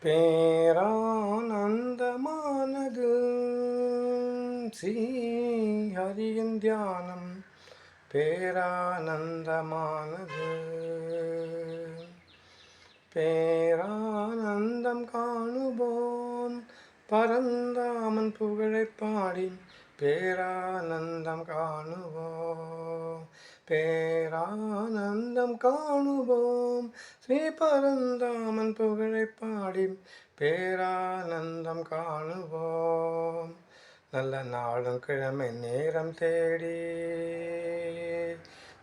பேரானந்தமானது ஸ்ரீ ஹரியின் தியானம். பேரானந்தமானது. பேரானந்தம் காணுவோம் பரந்தாமன் புகழைப் பாடி. பேரானந்தம் காணுவோம். பேரானந்தம் காணுவோம் ஸ்ரீ பரந்தாமன் புகழைப் பாடி. பேரானந்தம் காணுவோம். நல்ல நாளும் கிழமை நேரம் தேடி.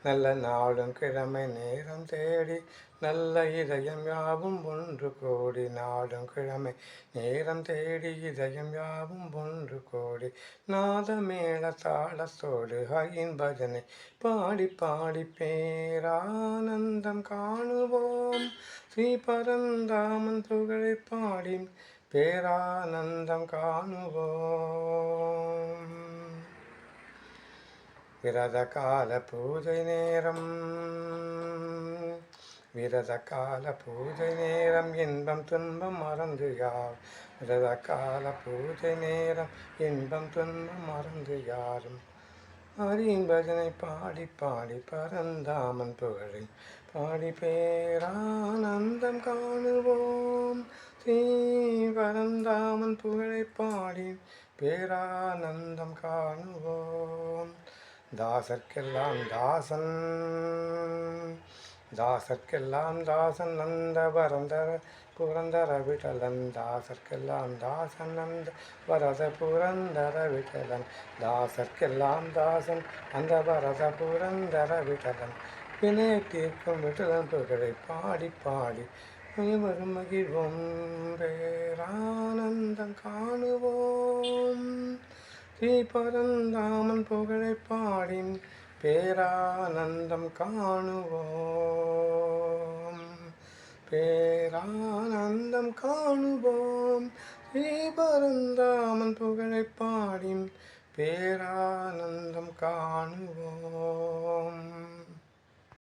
நல்ல நாளும் கிழமை நேரம் தேடி. நல்ல இதயம் யாவும் ஒன்று கோடி. நாளும் கிழமை நேரம் தேடி. இதயம் யாவும் ஒன்று கோடி. நாதமேள தாளத்தோடு ஹரியின் பஜனை பாடி பாடி. பேரானந்தம் காணுவோம் ஸ்ரீ பரந்தாமன் புகழைப் பாடி. பேரானந்தம் காணுவோம். விரத கால பூஜை நேரம். விரத கால பூஜை நேரம் இன்பம் துன்பம் மறந்து யார். விரத கால பூஜை நேரம் இன்பம் துன்பம் மறந்து யாரும். ஹரியின் பஜனை பாடி பாடி பரந்தாமன் புகழை பாடி. பேரானந்தம் காணுவோம் ஸ்ரீ பரந்தாமன் புகழை பாடி. பேரானந்தம் காணுவோம். தாசர்க்கெல்லாம் தாசன். தாசர்க்கெல்லாம் தாசன் நந்த வரந்தர புரந்தர விட்டலன். தாசர்க்கெல்லாம் தாசன் நந்த வரத புரந்தர விட்டலன். தாசர்க்கெல்லாம் தாசன் அந்த வரத புரந்தர விட்டலன். வினை தீர்க்கும் விட்டலன் புகழை பாடி பாடி வரும் மகிழ்வோம். பேரானந்தம் காணுவோம் ஸ்ரீ பரந்தாமன் புகழைப் பாடி. பேரானந்தம் காணுவோம். பேரானந்தம் காணுவோம் ஸ்ரீ பரந்தாமன் புகழைப் பாடி. பேரானந்தம் காணுவோம்.